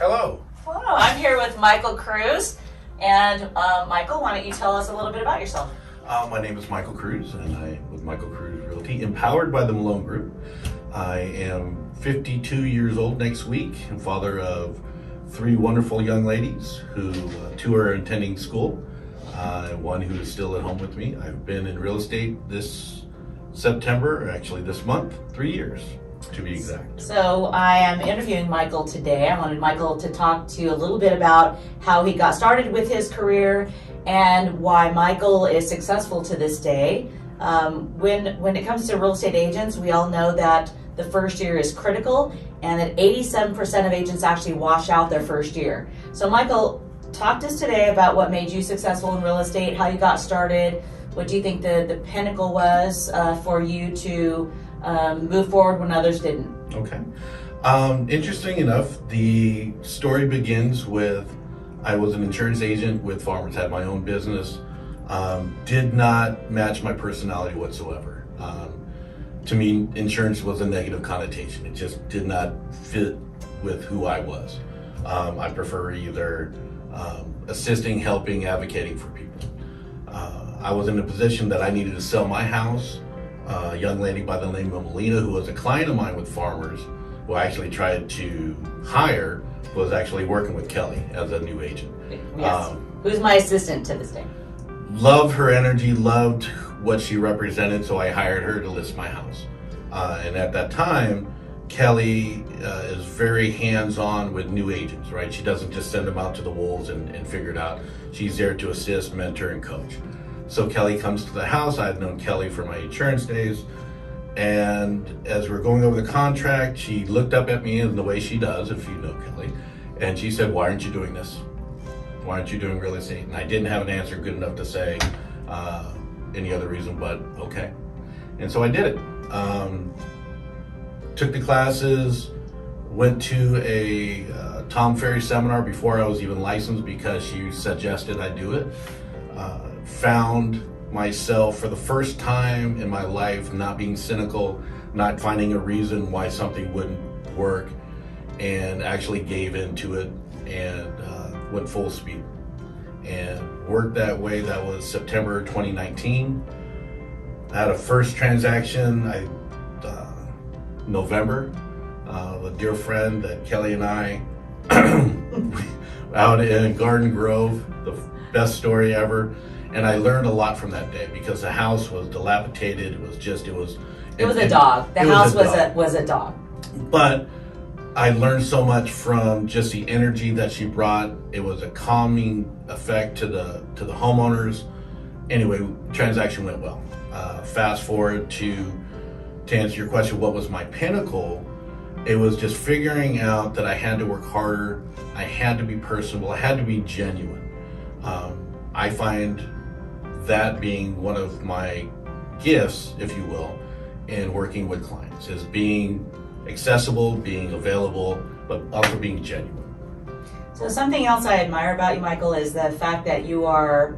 Hello. Hello, I'm here with Michael Crewse. And Michael, why don't you tell us a little bit about yourself? My name is Michael Crewse, and I'm with Michael Crewse Realty, empowered by the Malone Group. I am 52 years old next week, and father of 3 wonderful young ladies who 2 are attending school, and 1 who is still at home with me. I've been in real estate this September, actually this month, 3 years to be exact. So I am interviewing Michael today. I wanted Michael to talk to you a little bit about how he got started with his career and why Michael is successful to this day. When it comes to real estate agents, we all know that the first year is critical and that 87% of agents actually wash out their first year. So Michael, talk to us today about what made you successful in real estate, how you got started, what do you think the pinnacle was for you to move forward when others didn't? Okay. Interesting enough, the story begins with I was an insurance agent with Farmers, had my own business, did not match my personality whatsoever. To me, insurance was a negative connotation. It just did not fit with who I was. I prefer either assisting, helping, advocating for people. I was in a position that I needed to sell my house. A young lady by the name of Melina, who was a client of mine with Farmers, who I actually tried to hire, was actually working with Kellee as a new agent. Yes. Who's my assistant to this day. Loved her energy, loved what she represented, so I hired her to list my house. And at that time, Kellee is very hands-on with new agents, right? She doesn't just send them out to the wolves and figure it out. She's there to assist, mentor, and coach. So Kellee comes to the house. I had known Kellee from my insurance days. And as we're going over the contract, she looked up at me in the way she does, if you know Kellee, and she said, "Why aren't you doing this? Why aren't you doing real estate?" And I didn't have an answer good enough to say any other reason but okay. And so I did it. Took the classes, went to a Tom Ferry seminar before I was even licensed because she suggested I do it. Found myself for the first time in my life not being cynical, not finding a reason why something wouldn't work, and actually gave into it and went full speed and worked that way. That was September 2019. I had a first transaction November. A dear friend that Kellee and I out in Garden Grove, the best story ever. And I learned a lot from that day because the house was dilapidated. It was a dog. The house was a dog. But I learned so much from just the energy that she brought. It was a calming effect to the homeowners. Anyway, transaction went well. Fast forward to answer your question, what was my pinnacle? It was just figuring out that I had to work harder. I had to be personable. I had to be genuine. I find that being one of my gifts, if you will, in working with clients, is being accessible, being available, but also being genuine. So something else I admire about you, Michael, is the fact that you are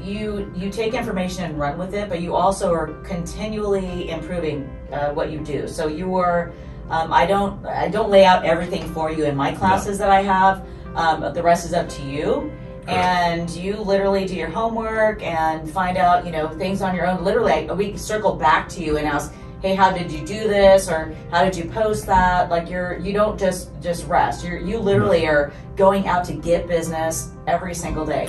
you take information and run with it, but you also are continually improving what you do. So you are I don't lay out everything for you in my classes that I have. The rest is up to you. And you literally do your homework and find out, things on your own. Literally, we circle back to you and ask, "Hey, how did you do this?" or "How did you post that?" Like you don't just rest. You literally are going out to get business every single day.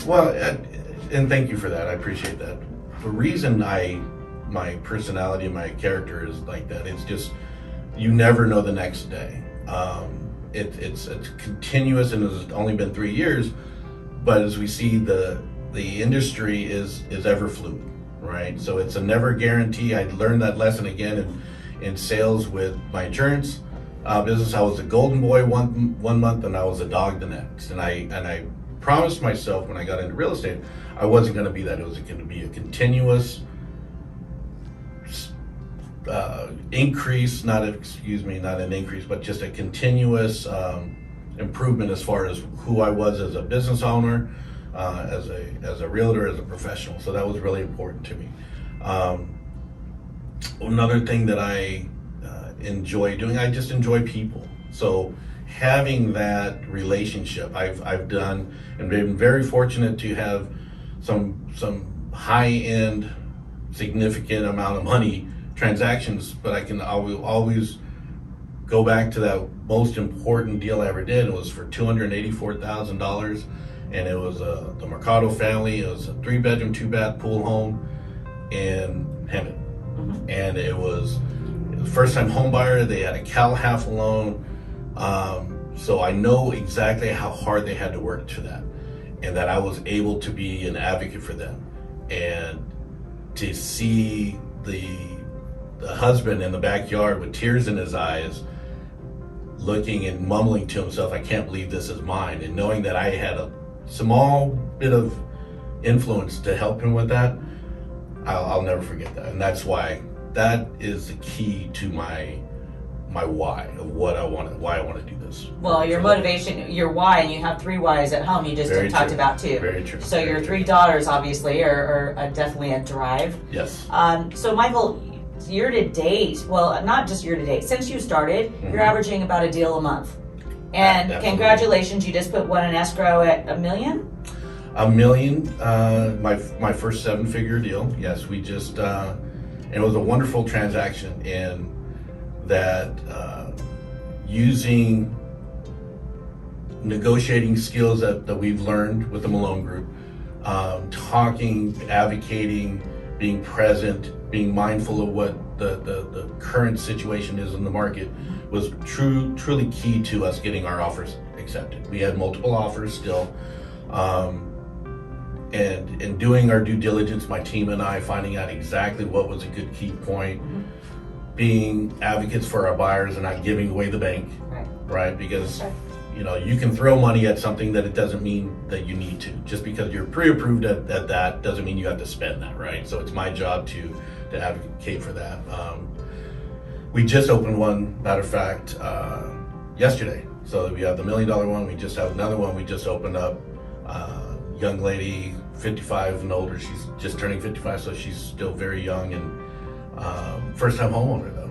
Well, and thank you for that. I appreciate that. The reason my personality and my character is like that, it's just you never know the next day. It's continuous, and it's only been 3 years. But as we see, the industry is ever fluid, right? So it's a never guarantee. I learned that lesson again in sales with my insurance business. I was a golden boy one month, and I was a dog the next. And I promised myself when I got into real estate, I wasn't going to be that. It was going to be a continuous increase, not an increase, but just a continuous improvement as far as who I was as a business owner, as a realtor, as a professional. So that was really important to me. Another thing that I enjoy doing, I just enjoy people. So having that relationship. I've done and been very fortunate to have some high-end, significant amount of money transactions, but I can always go back to that most important deal I ever did. It was for $284,000, and it was the Mercado family. It was a 3-bedroom, 2-bath pool home in Hemet. And it was the first-time home buyer. They had a Cal half loan, so I know exactly how hard they had to work to that, and that I was able to be an advocate for them, and to see the husband in the backyard with tears in his eyes, looking and mumbling to himself, "I can't believe this is mine," and knowing that I had a small bit of influence to help him with that, I'll never forget that. And that's why that is the key to my why of what I want, why I want to do this. Well, your motivation, your why, and you have 3 whys at home. You just Very talked true. about 2. Very true. So Very your true. 3 daughters obviously are definitely a drive. Yes. So Michael, year to date, well, not just year to date, since you started, you're averaging about a deal a month. And Absolutely. congratulations, you just put one in escrow at $1 million? $1 million, my first 7-figure deal. Yes, we just, and it was a wonderful transaction in that using negotiating skills that we've learned with the Malone Group, talking, advocating, being present, being mindful of what the current situation is in the market was truly key to us getting our offers accepted. We had multiple offers still. And in doing our due diligence, my team and I finding out exactly what was a good key point, being advocates for our buyers and not giving away the bank, right? Because you can throw money at something that it doesn't mean that you need to. Just because you're pre-approved at that doesn't mean you have to spend that, right? So it's my job to advocate for that. We just opened one, matter of fact, yesterday. So we have the $1 million one. We just have another one. We just opened up. Young lady, 55 and older. She's just turning 55, so she's still very young, and first-time homeowner though.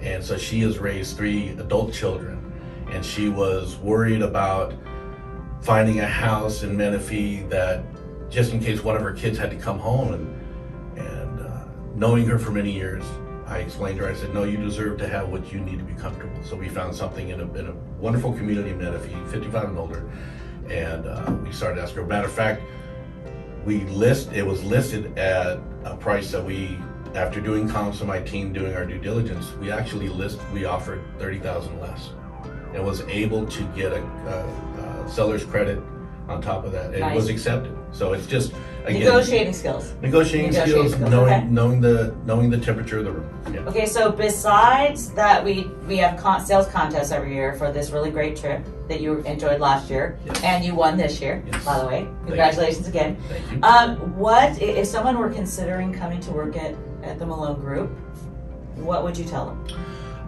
And so she has raised 3 adult children, and she was worried about finding a house in Menifee that, just in case one of her kids had to come home, and knowing her for many years, I explained to her, I said, no, you deserve to have what you need to be comfortable. So we found something in a wonderful community in Menifee, 55 and older, and we started escrow. Matter of fact, it was listed at a price that we, after doing comps and my team doing our due diligence, we offered $30,000 less, and was able to get a seller's credit on top of that. It was accepted. So it's just, again, Negotiating skills, okay. knowing the temperature of the room. Yeah. Okay, so besides that, we have sales contests every year for this really great trip that you enjoyed last year, Yes. and you won this year, Yes. by the way. Congratulations again. Thank you. What if someone were considering coming to work at the Malone Group? What would you tell them?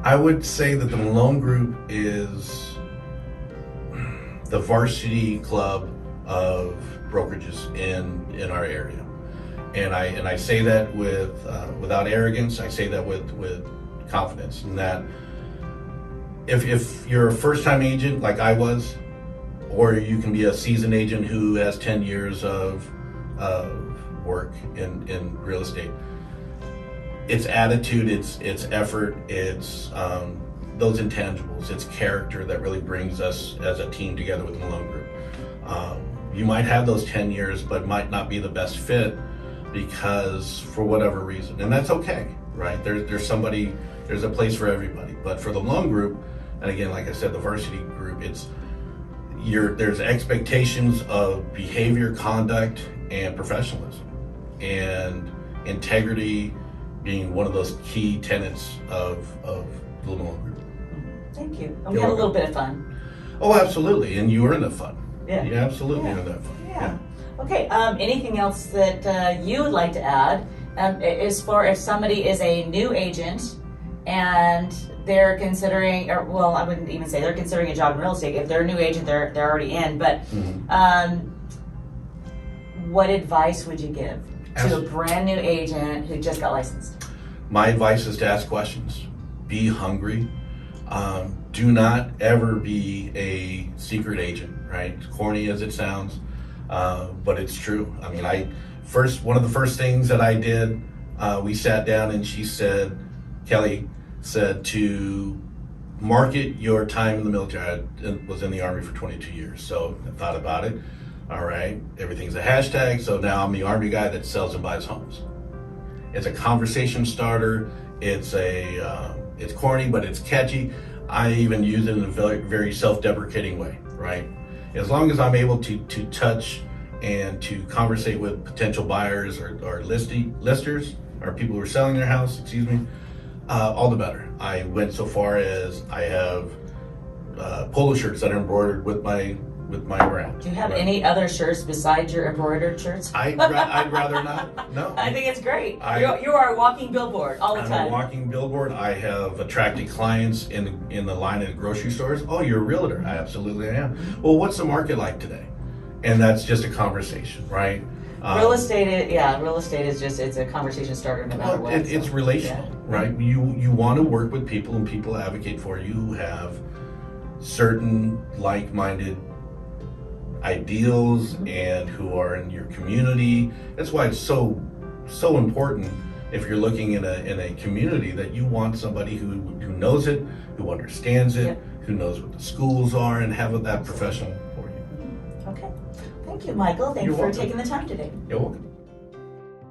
I would say that the Malone Group is the varsity club of brokerages in our area, and I say that without arrogance. I say that with confidence, in that if you're a first-time agent like I was, or you can be a seasoned agent who has 10 years of work in real estate, it's attitude, it's effort, it's those intangibles, it's character that really brings us as a team together with the Malone Group. You might have those 10 years, but might not be the best fit because for whatever reason, and that's okay, right? There's a place for everybody. But for the Malone Group, and again, like I said, the varsity group, there's expectations of behavior, conduct, and professionalism, and integrity being one of those key tenets of the Malone Group. Thank you. And we had a little bit of fun. Oh, absolutely, and you earn the fun. Yeah. You absolutely earn that fun. Yeah. Okay. Anything else that you would like to add? As far if somebody is a new agent and they're considering, or well, I wouldn't even say they're considering a job in real estate. If they're a new agent, they're already in. But what advice would you give to a brand new agent who just got licensed? My advice is to ask questions. Be hungry. do not ever be a secret agent, right? Corny as it sounds, but it's true. I mean, one of the first things that I did, we sat down and she said, Kellee said to market your time in the military. I was in the Army for 22 years, so I thought about it. All right, everything's a hashtag, so now I'm the Army guy that sells and buys homes. It's a conversation starter. It's corny, but it's catchy. I even use it in a very, very self-deprecating way, right? As long as I'm able to touch and to conversate with potential buyers or listers or people who are selling their house, all the better. I went so far as I have polo shirts that are embroidered with my brand. Do you have any other shirts besides your embroidered shirts? I'd rather not. No. I think it's great. You are a walking billboard all the time. I'm a walking billboard. I have attracted clients in the line at grocery stores. Oh, you're a realtor. I absolutely am. Well, what's the market like today? And that's just a conversation, right? Real estate is just, it's a conversation starter no matter what. It's relational, right? You want to work with people, and people advocate for you who have certain like-minded ideals and who are in your community. That's why it's so important, if you're looking in a community, that you want somebody who knows it, who understands it, who knows what the schools are, and have that professional for you. Okay. Thank you, Michael. Thanks for taking the time today. You're welcome.